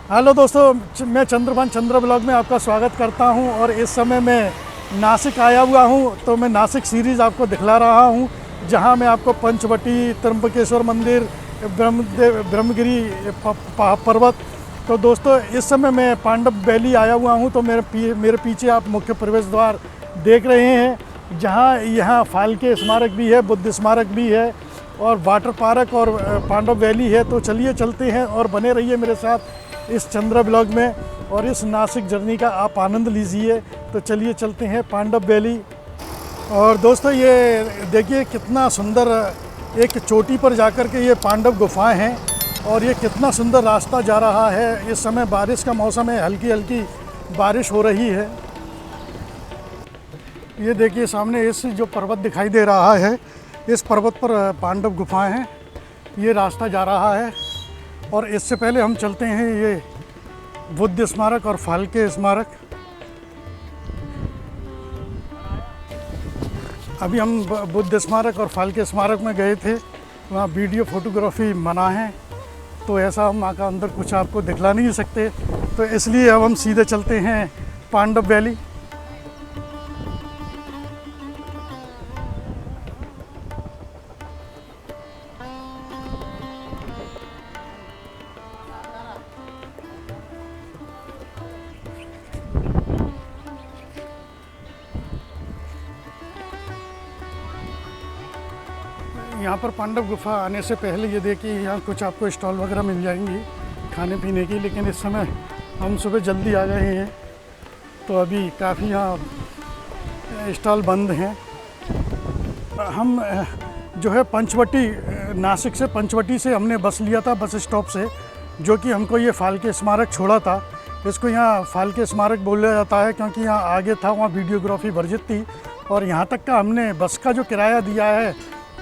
Hello दोस्तों, मैं चंद्रभान चंद्र blog में आपका स्वागत करता हूं। और इस समय मैं नासिक आया हुआ हूं, तो मैं नासिक सीरीज़ आपको दिखला रहा हूं, जहां मैं आपको पंचवटी, त्र्यंबकेश्वर मंदिर, ब्रह्मगिरी पर्वत। तो दोस्तों, इस समय मैं पांडव वैली आया हुआ हूं। तो मेरे पीछे आप मुख्य प्रवेश द्वार देख रहे हैं, जहां यहाँ फाल्के स्मारक भी है, बुद्ध स्मारक भी है, और वाटर पार्क और पांडव वैली है। तो चलिए चलते हैं और बने रहिए मेरे साथ इस चंद्र ब्लॉग में, और इस नासिक जर्नी का आप आनंद लीजिए। तो चलिए चलते हैं पांडव वैली। और दोस्तों, ये देखिए कितना सुंदर, एक चोटी पर जाकर के ये पांडव गुफाएं हैं, और ये कितना सुंदर रास्ता जा रहा है। इस समय बारिश का मौसम है, हल्की हल्की बारिश हो रही है। ये देखिए सामने इस जो पर्वत दिखाई दे रहा है, इस पर्वत पर पांडव गुफाएं हैं। ये रास्ता जा रहा है, और इससे पहले हम चलते हैं ये बुद्ध स्मारक और फाल्के स्मारक। अभी हम बुद्ध स्मारक और फाल्के स्मारक में गए थे, वहाँ वीडियो फोटोग्राफी मना है, तो ऐसा हम वहाँ का अंदर कुछ आपको दिखला नहीं सकते। तो इसलिए अब हम सीधे चलते हैं पांडव वैली। यहाँ पर पांडव गुफा आने से पहले ये देखिए, यहाँ कुछ आपको स्टॉल वगैरह मिल जाएंगी खाने पीने की, लेकिन इस समय हम सुबह जल्दी आ गए हैं, तो अभी काफ़ी यहाँ स्टॉल बंद हैं। हम जो है पंचवटी, नासिक से पंचवटी से हमने बस लिया था, बस स्टॉप से, जो कि हमको ये फाल्के स्मारक छोड़ा था। इसको यहाँ फाल्के स्मारक बोला जाता है क्योंकि यहाँ आगे था, वहाँ वीडियोग्राफी वर्जित थी। और यहाँ तक का हमने बस का जो किराया दिया है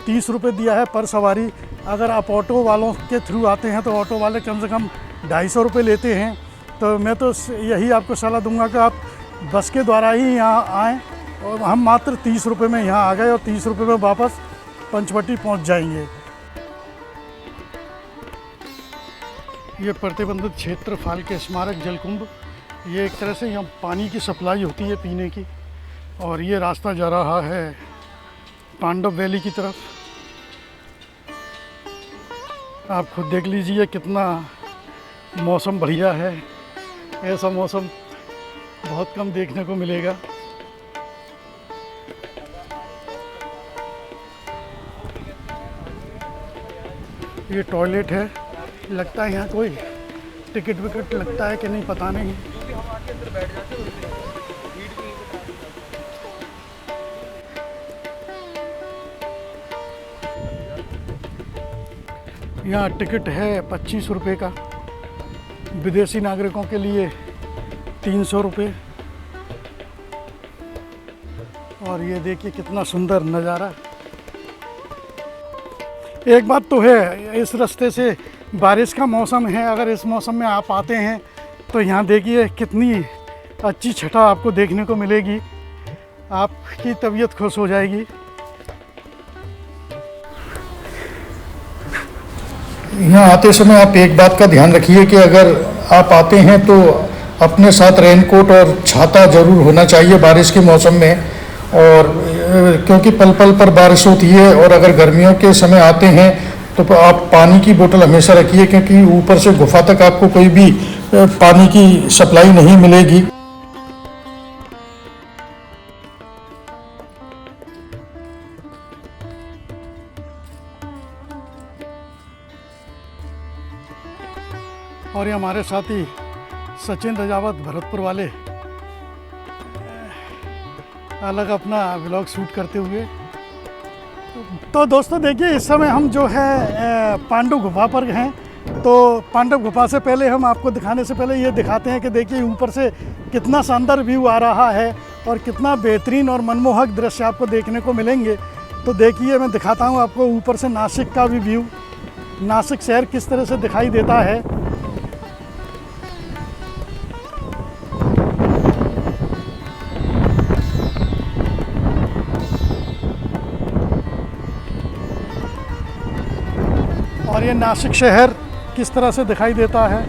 30 रुपये दिया है पर सवारी। अगर आप ऑटो वालों के थ्रू आते हैं तो ऑटो वाले कम से कम 250 रुपये लेते हैं। तो मैं तो यही आपको सलाह दूंगा कि आप बस के द्वारा ही यहाँ आएँ। और हम मात्र 30 रुपये में यहाँ आ गए, और 30 रुपये में वापस पंचवटी पहुँच जाएंगे। ये प्रतिबंधित क्षेत्र फाल्के स्मारक जलकुंभ, ये एक तरह से यहाँ पानी की सप्लाई होती है पीने की। और ये रास्ता जा रहा है पांडव वैली की तरफ। आप खुद देख लीजिए कितना मौसम बढ़िया है। ऐसा मौसम बहुत कम देखने को मिलेगा। ये टॉयलेट है, लगता है यहाँ कोई टिकट विकट लगता है कि नहीं पता नहीं। यहाँ टिकट है 25 रुपये का, विदेशी नागरिकों के लिए 300 रुपये। और ये देखिए कितना सुंदर नज़ारा। एक बात तो है, इस रास्ते से बारिश का मौसम है, अगर इस मौसम में आप आते हैं तो यहाँ देखिए कितनी अच्छी छटा आपको देखने को मिलेगी, आपकी तबीयत खुश हो जाएगी। यहाँ आते समय आप एक बात का ध्यान रखिए कि अगर आप आते हैं तो अपने साथ रेनकोट और छाता जरूर होना चाहिए बारिश के मौसम में। और क्योंकि पल पल पर बारिश होती है, और अगर गर्मियों के समय आते हैं तो आप पानी की बोतल हमेशा रखिए, क्योंकि ऊपर से गुफा तक आपको कोई भी पानी की सप्लाई नहीं मिलेगी। और ये हमारे साथी सचिन रजावत भरतपुर वाले अलग अपना व्लॉग शूट करते हुए। तो दोस्तों देखिए, इस समय हम जो है पांडव गुफा पर हैं। तो पांडव गुफा से पहले हम आपको दिखाने से पहले ये दिखाते हैं कि देखिए ऊपर से कितना शानदार व्यू आ रहा है, और कितना बेहतरीन और मनमोहक दृश्य आपको देखने को मिलेंगे। तो देखिए, मैं दिखाता हूँ आपको ऊपर से नासिक का भी व्यू, नासिक शहर किस तरह से दिखाई देता है। और ये नासिक शहर किस तरह से दिखाई देता है।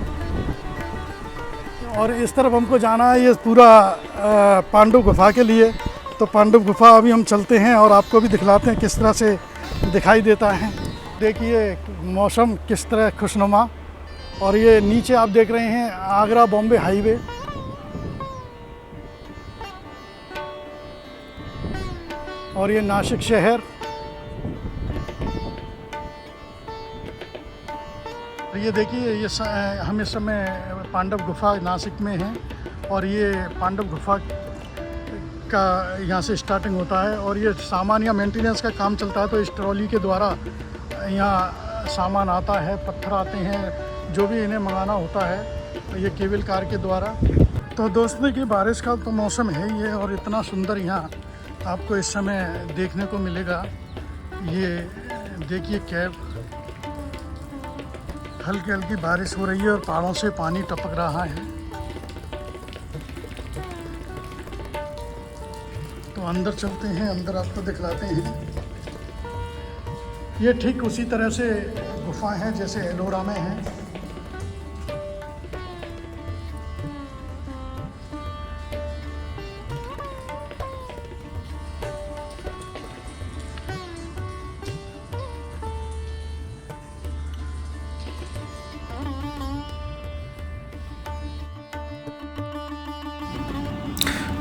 और इस तरफ हमको जाना है ये पूरा पांडव गुफा के लिए। तो पांडव गुफा अभी हम चलते हैं और आपको भी दिखलाते हैं किस तरह से दिखाई देता है। देखिए मौसम किस तरह खुशनुमा। और ये नीचे आप देख रहे हैं आगरा बॉम्बे हाईवे। और ये नासिक शहर। ये देखिए ये हम इस समय पांडव गुफा नासिक में हैं और ये पांडव गुफा का यहाँ से स्टार्टिंग होता है और ये सामान या मेंटेनेंस का काम चलता है। तो इस ट्रॉली के द्वारा यहाँ सामान आता है, पत्थर आते हैं, जो भी इन्हें मंगाना होता है ये केबल कार के द्वारा। तो दोस्तों की बारिश का तो मौसम है ही है और इतना सुंदर यहाँ आपको इस समय देखने को मिलेगा। ये देखिए कैब, हल्की हल्की बारिश हो रही है और पहाड़ों से पानी टपक रहा है। तो अंदर चलते हैं, अंदर आपको दिखलाते हैं। ये ठीक उसी तरह से गुफा है जैसे एलोरा में है।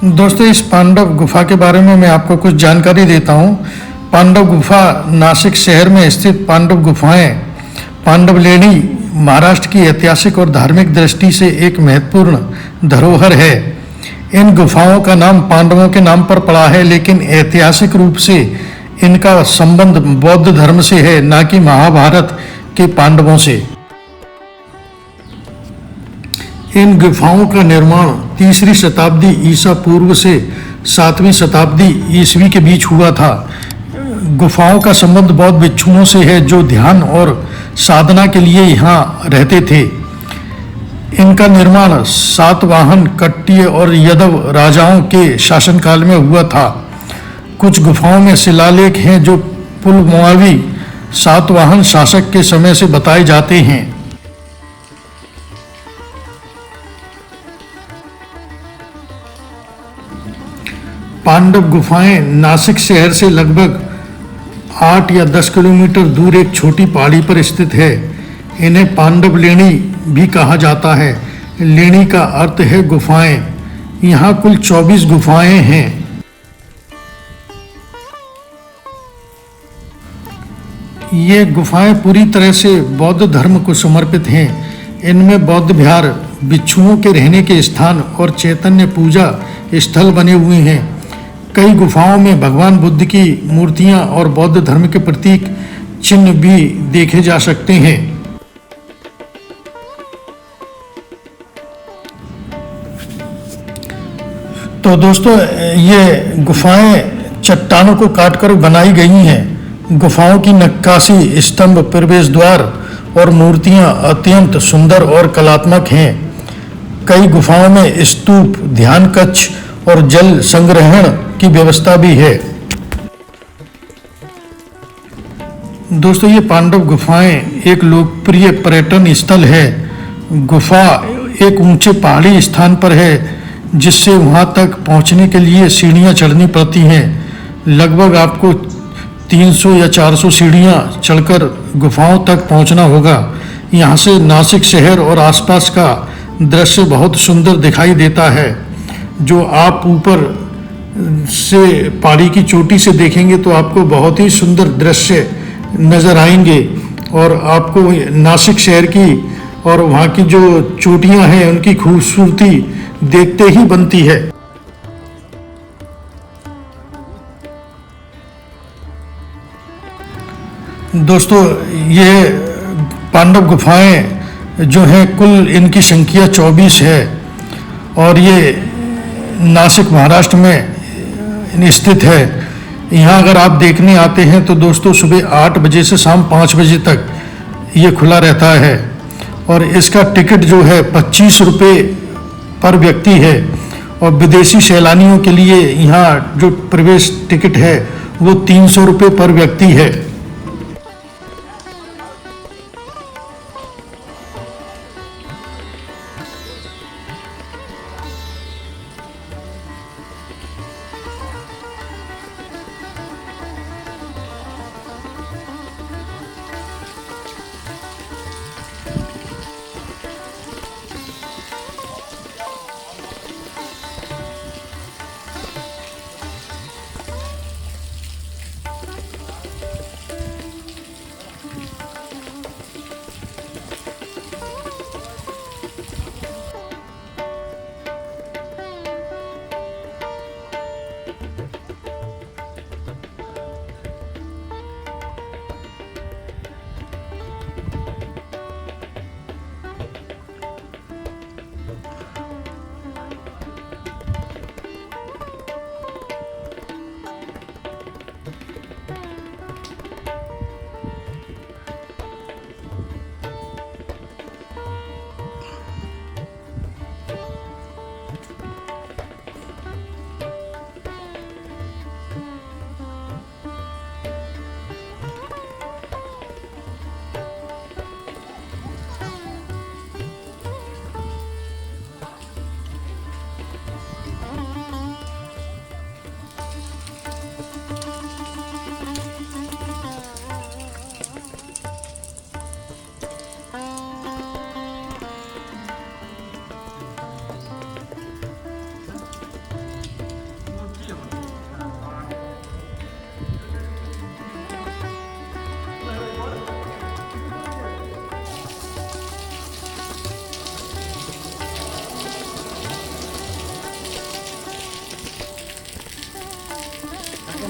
दोस्तों इस पांडव गुफा के बारे में मैं आपको कुछ जानकारी देता हूँ। पांडव गुफा नासिक शहर में स्थित पांडव गुफाएं पांडव लेणी महाराष्ट्र की ऐतिहासिक और धार्मिक दृष्टि से एक महत्वपूर्ण धरोहर है। इन गुफाओं का नाम पांडवों के नाम पर पड़ा है, लेकिन ऐतिहासिक रूप से इनका संबंध बौद्ध धर्म से है, न कि महाभारत के पांडवों से। इन गुफाओं का निर्माण 3री शताब्दी ईसा पूर्व से 7वीं शताब्दी ईस्वी के बीच हुआ था। गुफाओं का संबंध बौद्ध भिक्षुओं से है जो ध्यान और साधना के लिए यहाँ रहते थे। इनका निर्माण सातवाहन, कट्टिय और यदव राजाओं के शासनकाल में हुआ था। कुछ गुफाओं में शिलालेख हैं जो पुलमावी सातवाहन शासक के समय से बताए जाते हैं। पांडव गुफाएं नासिक शहर से लगभग 8 या 10 किलोमीटर दूर एक छोटी पहाड़ी पर स्थित है। इन्हें पांडव लेणी भी कहा जाता है। लेणी का अर्थ है गुफाएं। यहाँ कुल 24 गुफाएं हैं। ये गुफाएं पूरी तरह से बौद्ध धर्म को समर्पित हैं। इनमें बौद्ध विहार, भिक्षुओं के रहने के स्थान और चैतन्य पूजा स्थल बने हुए हैं। कई गुफाओं में भगवान बुद्ध की मूर्तियां और बौद्ध धर्म के प्रतीक चिन्ह भी देखे जा सकते हैं। तो दोस्तों ये गुफाएं चट्टानों को काटकर बनाई गई हैं। गुफाओं की नक्काशी, स्तंभ, प्रवेश द्वार और मूर्तियां अत्यंत सुंदर और कलात्मक हैं। कई गुफाओं में स्तूप, ध्यान कक्ष और जल संग्रहण की व्यवस्था भी है। दोस्तों ये पांडव गुफाएं एक लोकप्रिय पर्यटन स्थल है। गुफा एक ऊंचे पहाड़ी स्थान पर है जिससे वहां तक पहुंचने के लिए सीढ़ियां चढ़नी पड़ती हैं। लगभग आपको 300 या 400 सीढ़ियां चढ़कर गुफाओं तक पहुंचना होगा। यहां से नासिक शहर और आसपास का दृश्य बहुत सुंदर दिखाई देता है। जो आप ऊपर से पहाड़ी की चोटी से देखेंगे तो आपको बहुत ही सुंदर दृश्य नज़र आएंगे और आपको नासिक शहर की और वहाँ की जो चोटियाँ हैं उनकी खूबसूरती देखते ही बनती है। दोस्तों ये पांडव गुफाएं जो हैं कुल इनकी संख्या 24 है और ये नासिक महाराष्ट्र में स्थित है। यहाँ अगर आप देखने आते हैं तो दोस्तों सुबह 8 बजे से शाम 5 बजे तक ये खुला रहता है और इसका टिकट जो है 25 रुपये पर व्यक्ति है और विदेशी सैलानियों के लिए यहाँ जो प्रवेश टिकट है वो 300 रुपये पर व्यक्ति है।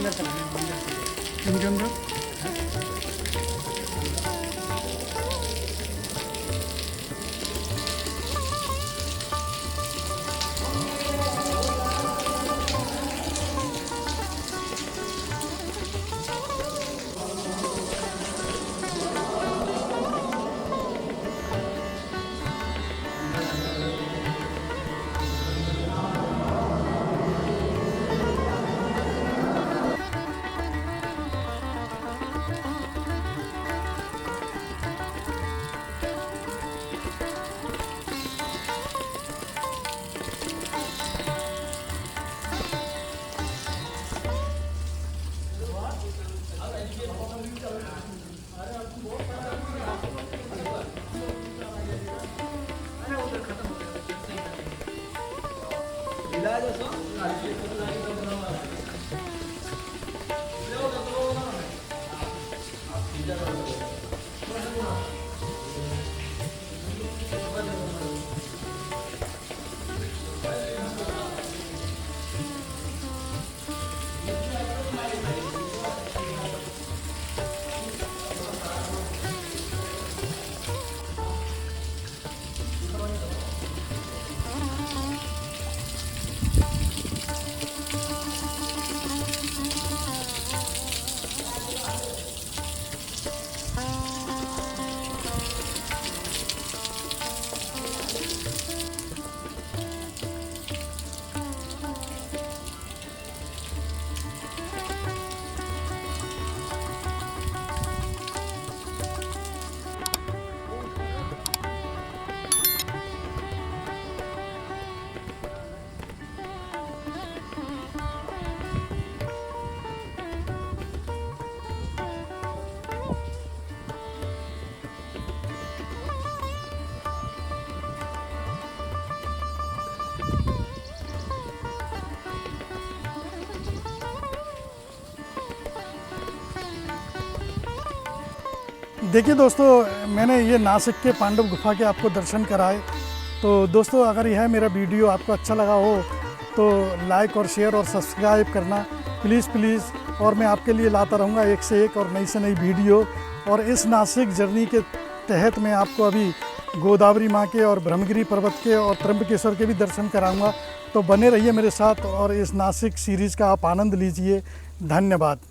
अंदर चला गया, मंदिर से इनके अंदर देखिए दोस्तों, मैंने ये नासिक के पांडव गुफा के आपको दर्शन कराए। तो दोस्तों, अगर यह मेरा वीडियो आपको अच्छा लगा हो तो लाइक और शेयर और सब्सक्राइब करना प्लीज़ प्लीज़। और मैं आपके लिए लाता रहूँगा एक से एक और नई से नई वीडियो। और इस नासिक जर्नी के तहत मैं आपको अभी गोदावरी माँ के और ब्रह्मगिरी पर्वत के और त्र्यंबकेश्वर के भी दर्शन कराऊँगा। तो बने रहिए मेरे साथ और इस नासिक सीरीज़ का आप आनंद लीजिए। धन्यवाद।